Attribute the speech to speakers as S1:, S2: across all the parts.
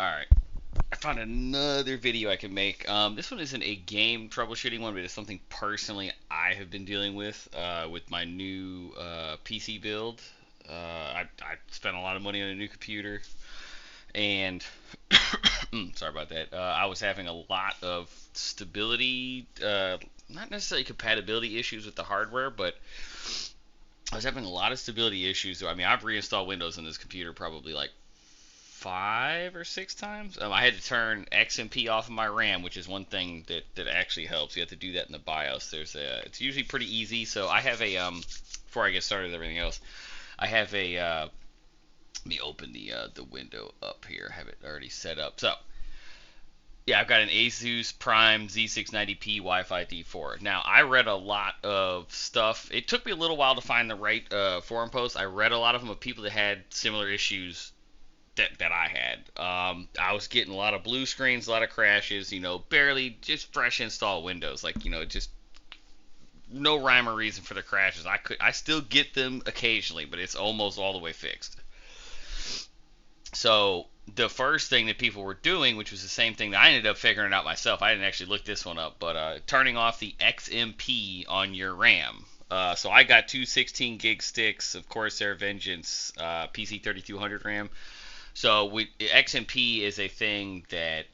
S1: Alright, I found another video I can make. This one isn't a game troubleshooting one, but it's something personally I have been dealing with my new PC build. I spent a lot of money on a new computer, and sorry about that. I was having a lot of stability, not necessarily compatibility issues with the hardware, but I was having a lot of stability issues. So, I mean, I've reinstalled Windows on this computer probably like 5 or 6 times. I had to turn XMP off of my RAM, which is one thing that actually helps. You have to do that in the BIOS. It's usually pretty easy. So I have a before I get started with everything else, I have a let me open the window up here. I have it already set up. So yeah, I've got an ASUS Prime Z690-P Wi-Fi D4. Now, I read a lot of stuff. It took me a little while to find the right forum posts. I read a lot of them of people that had similar issues that I had. I was getting a lot of blue screens, a lot of crashes, barely just fresh install Windows, like, just no rhyme or reason for the crashes. I still get them occasionally, but it's almost all the way fixed. So the first thing that people were doing, which was the same thing that I ended up figuring out myself, I didn't actually look this one up, but turning off the XMP on your RAM. So I got two 16 gig sticks of Corsair Vengeance PC 3200 RAM. So XMP is a thing that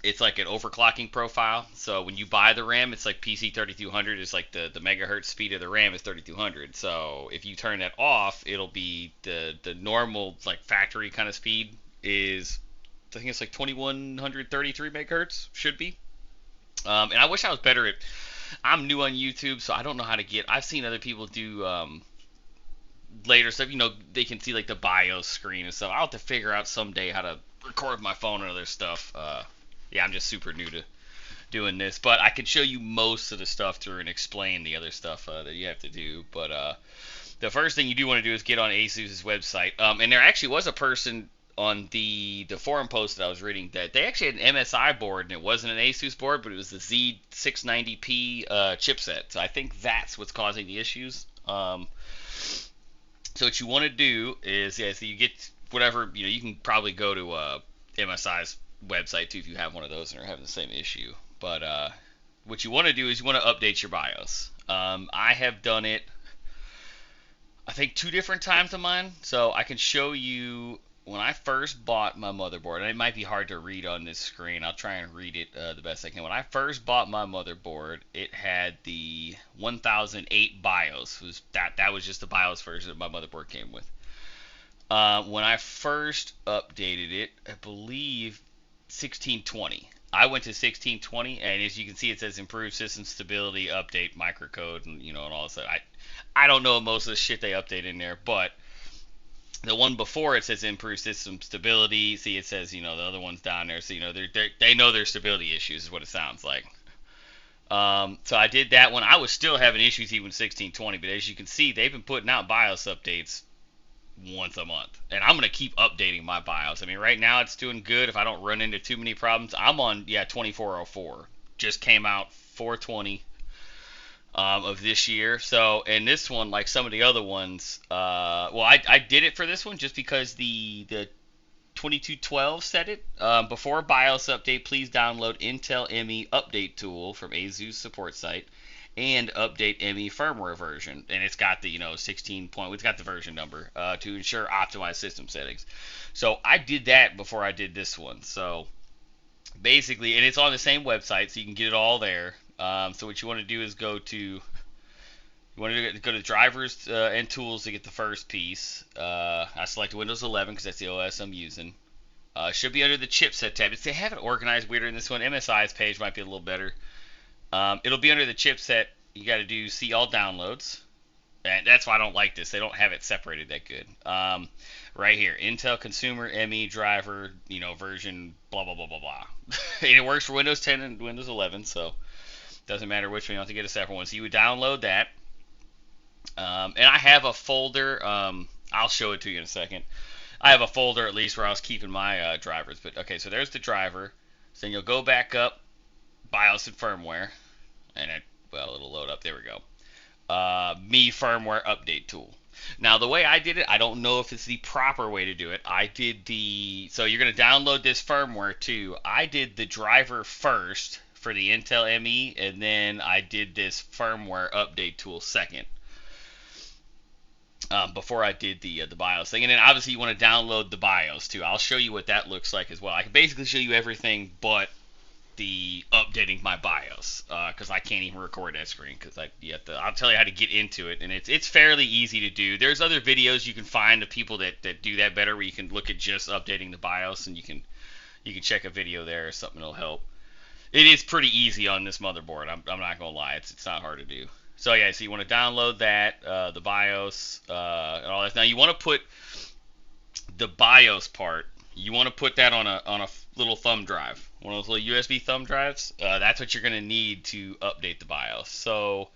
S1: it's like an overclocking profile. So when you buy the RAM, it's like PC 3200 is like the megahertz speed of the RAM is 3200. So if you turn that off, it'll be the normal like factory kind of speed is, I think it's like 2133 megahertz should be. And I wish I was better at. I'm new on YouTube, so I don't know how to get. I've seen other people do later stuff. They can see like the BIOS screen and stuff. I'll have to figure out someday how to record my phone and other stuff. Yeah, I'm just super new to doing this, but I can show you most of the stuff through and explain the other stuff that you have to do. But the first thing you do want to do is get on ASUS's website. And there actually was a person on the forum post that I was reading that they actually had an MSI board, and it wasn't an ASUS board, but it was the Z690P chipset. So I think that's what's causing the issues. So what you want to do is, yeah, so you get whatever, you can probably go to MSI's website too if you have one of those and are having the same issue. But what you want to do is you want to update your BIOS. I have done it, I think, 2 different times on mine. So I can show you when I first bought my motherboard, and it might be hard to read on this screen. I'll try and read it the best I can. When I first bought my motherboard, it had the 1008 BIOS. That was just the BIOS version that my motherboard came with. When I first updated it, I believe 1620. I went to 1620, and as you can see, it says improved system stability, update microcode, and all this stuff. I don't know most of the shit they update in there, but the one before it says improved system stability. See, it says the other one's down there, so they know there's stability issues is what it sounds like. So I did that one. I was still having issues even with 1620, but as you can see, they've been putting out BIOS updates once a month, and I'm gonna keep updating my BIOS. I mean, right now it's doing good. If I don't run into too many problems, I'm on 2404. Just came out 420 of this year. So, and this one, like some of the other ones, well, I did it for this one just because the 2212 said it. Before BIOS update, please download Intel ME update tool from ASUS support site and update ME firmware version. And it's got the 16 point. It's got the version number to ensure optimized system settings. So I did that before I did this one. So basically, and it's on the same website, so you can get it all there. So what you want to do is go to drivers and tools to get the first piece. I selected Windows 11 because that's the OS I'm using. Should be under the chipset tab. They have it organized weirder in this one. MSI's page might be a little better. It'll be under the chipset. You got to do see all downloads. And that's why I don't like this. They don't have it separated that good. Right here, Intel Consumer ME driver, version blah blah blah blah blah. And it works for Windows 10 and Windows 11, so doesn't matter which one you have to get a separate one. So you would download that. And I have a folder. I'll show it to you in a second. I have a folder at least where I was keeping my drivers. But okay, so there's the driver. So then you'll go back up, BIOS and firmware, and it'll load up. There we go. Me firmware update tool. Now, the way I did it, I don't know if it's the proper way to do it. So you're going to download this firmware too. I did the driver first for the Intel ME, and then I did this firmware update tool second. Before I did the BIOS thing, and then obviously you want to download the BIOS too. I'll show you what that looks like as well. I can basically show you everything but the updating my BIOS, because I can't even record that screen, because I'll tell you how to get into it, and it's fairly easy to do. There's other videos you can find of people that do that better, where you can look at just updating the BIOS, and you can check a video there or something that'll help. It is pretty easy on this motherboard. I'm not gonna lie, it's not hard to do. So yeah, so you want to download that, the BIOS, and all that. Now you want to put the BIOS part. You want to put that on a little thumb drive, one of those little USB thumb drives. That's what you're going to need to update the BIOS. So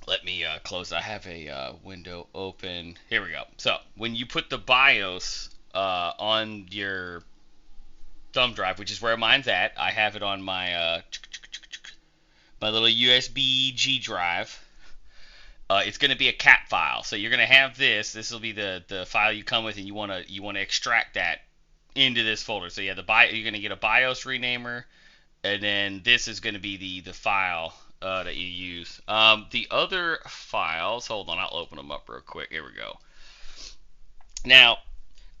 S1: let me close. I have a window open. Here we go. So when you put the BIOS on your thumb drive, which is where mine's at, I have it on my my little USB G drive. It's going to be a cat file, so you're going to have this. This will be the file you come with, and you want to extract that into this folder. So yeah, you're going to get a BIOS renamer, and then this is going to be the file that you use. The other files, hold on, I'll open them up real quick. Here we go. Now,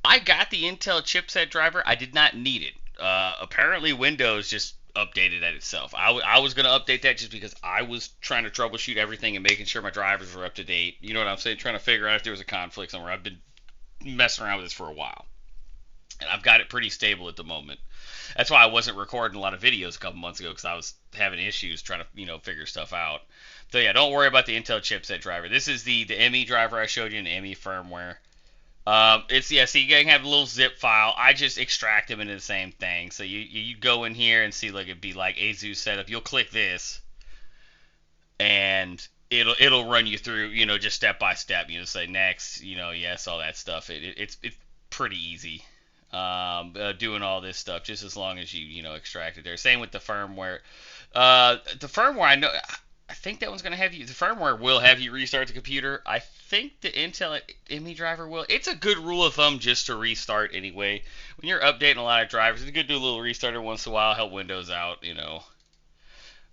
S1: I got the Intel chipset driver. I did not need it. Apparently, Windows just updated that itself. I was going to update that just because I was trying to troubleshoot everything and making sure my drivers were up to date. You know what I'm saying? Trying to figure out if there was a conflict somewhere. I've been messing around with this for a while, and I've got it pretty stable at the moment. That's why I wasn't recording a lot of videos a couple months ago, because I was having issues trying to figure stuff out. So yeah, don't worry about the Intel chipset driver. This is the ME driver I showed you in the ME firmware. So you can have a little zip file. I just extract them into the same thing. So you go in here and see, like, it'd be like ASUS setup. You'll click this, and it'll run you through, just step by step. Say next, yes, all that stuff. It's pretty easy, doing all this stuff, just as long as you extract it there. Same with the firmware. The firmware, I think that one's going to have the firmware will have you restart the computer. I think the Intel ME driver will. It's a good rule of thumb just to restart anyway. When you're updating a lot of drivers, it's good to do a little restarter once in a while, help Windows out,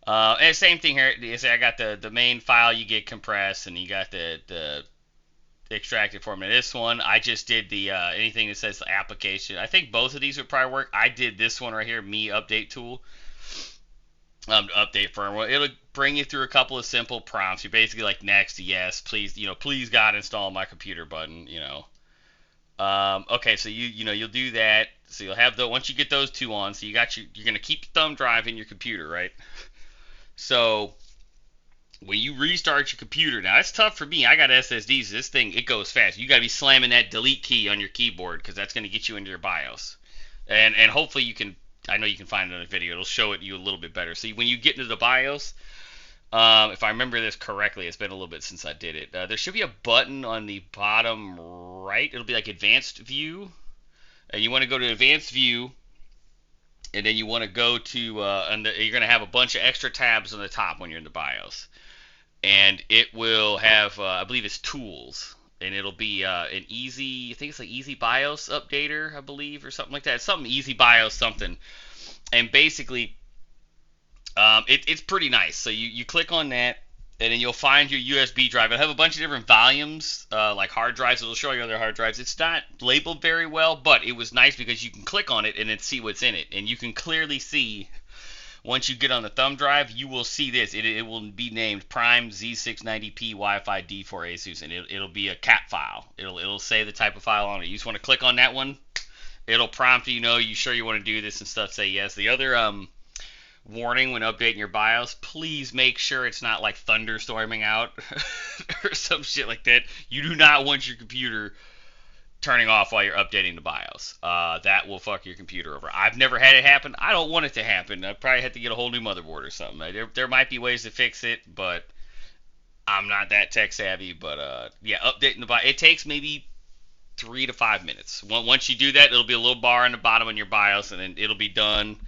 S1: And same thing here. I got the main file you get compressed, and you got the extracted format. This one, I just did the anything that says the application. I think both of these would probably work. I did this one right here, Me Update Tool. Update firmware. It'll bring you through a couple of simple prompts. You're basically like next, yes, please, please God install my computer button. Okay, so you'll do that. So you'll have once you get those two on. So you're gonna keep your thumb drive in your computer, right? So when you restart your computer, now it's tough for me. I got SSDs. This thing, it goes fast. You gotta be slamming that delete key on your keyboard, because that's gonna get you into your BIOS. And hopefully you can. I know you can find it in a video. It'll show it you a little bit better. See, when you get into the BIOS, if I remember this correctly, it's been a little bit since I did it. There should be a button on the bottom right. It'll be like Advanced View. And you want to go to Advanced View, and then you want to go to, you're going to have a bunch of extra tabs on the top when you're in the BIOS. And it will have, I believe it's Tools. And it'll be an easy, I think it's like Easy BIOS Updater, I believe, or something like that. It's something Easy BIOS something. And basically, it's pretty nice. So you click on that, and then you'll find your USB drive. It'll have a bunch of different volumes, like hard drives. It'll show you other hard drives. It's not labeled very well, but it was nice because you can click on it and then see what's in it. And you can clearly see, once you get on the thumb drive, you will see this. It will be named Prime Z690-P Wi-Fi D4 ASUS, and it'll be a cat file. It'll say the type of file on it. You just want to click on that one. It'll prompt you, you sure you want to do this and stuff. Say yes. The other warning when updating your BIOS, please make sure it's not like thunderstorming out or some shit like that. You do not want your computer turning off while you're updating the BIOS. That will fuck your computer over. I've never had it happen. I don't want it to happen. I probably have to get a whole new motherboard or something. There might be ways to fix it, but I'm not that tech savvy. But yeah, updating the BIOS, it takes maybe 3 to 5 minutes. Once you do that, it'll be a little bar on the bottom on your BIOS, and then it'll be done.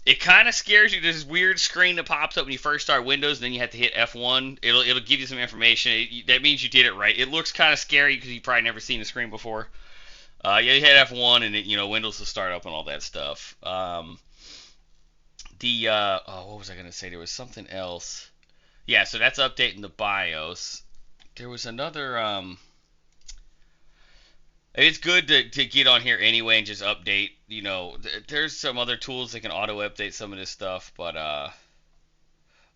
S1: It kind of scares you. There's this weird screen that pops up when you first start Windows, and then you have to hit F1. It'll give you some information. That means you did it right. It looks kind of scary because you've probably never seen the screen before. Yeah, you hit F1, and Windows will start up and all that stuff. What was I gonna say? There was something else. Yeah, so that's updating the BIOS. There was another. It's good to get on here anyway and just update. There's some other tools that can auto update some of this stuff, but a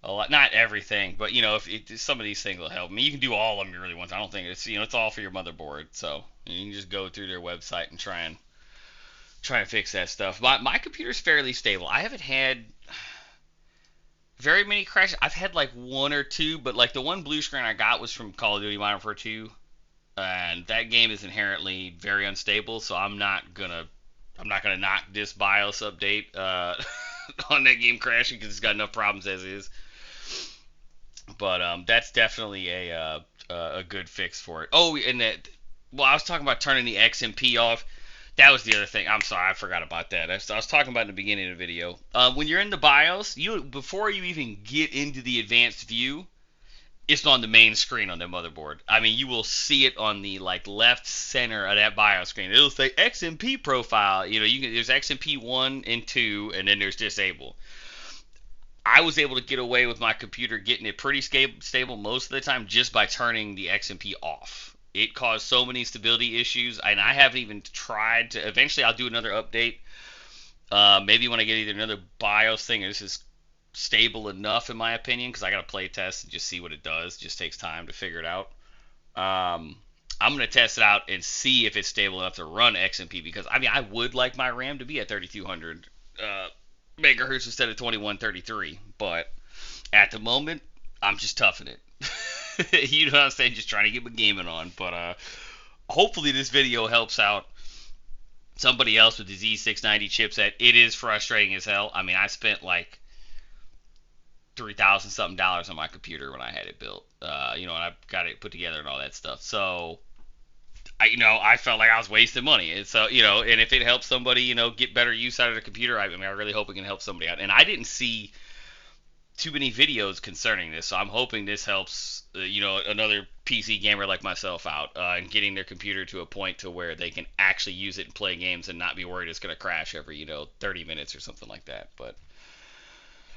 S1: lot, not everything, but if some of these things will help. I mean, you can do all of them you really want. I don't think it's all for your motherboard, so you can just go through their website and try and fix that stuff. My computer's fairly stable. I haven't had very many crashes. I've had like one or two, but like the one blue screen I got was from Call of Duty Modern Warfare 2, and that game is inherently very unstable. So I'm not gonna knock this BIOS update on that game crashing because it's got enough problems as is. But that's definitely a good fix for it. Oh, and I was talking about turning the XMP off. That was the other thing. I'm sorry, I forgot about that. I was talking about in the beginning of the video. When you're in the BIOS, before you even get into the advanced view, it's on the main screen on the motherboard. I mean, you will see it on the left center of that BIOS screen. It'll say XMP profile. There's XMP 1 and 2, and then there's disable. I was able to get away with my computer getting it pretty stable most of the time just by turning the XMP off. It caused so many stability issues, and I haven't even tried to. Eventually, I'll do another update. Maybe when I get either another BIOS thing, or this is stable enough, in my opinion, because I got to play test and just see what it does. It just takes time to figure it out. I'm going to test it out and see if it's stable enough to run XMP, because, I mean, I would like my RAM to be at 3200 megahertz instead of 2133, but at the moment, I'm just toughing it. You know what I'm saying? Just trying to get my gaming on. But hopefully this video helps out somebody else with the Z690 chipset. It is frustrating as hell. I mean, I spent like $3,000 something on my computer when I had it built. And I got it put together and all that stuff. So I felt like I was wasting money. And so, and if it helps somebody, get better use out of the computer, I really hope it can help somebody out. And I didn't see too many videos concerning this, so I'm hoping this helps, another PC gamer like myself out, and getting their computer to a point to where they can actually use it and play games and not be worried it's going to crash every, 30 minutes or something like that. But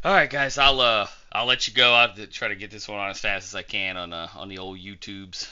S1: all right, guys, I'll let you go. I'll try to get this one on as fast as I can on the old YouTubes.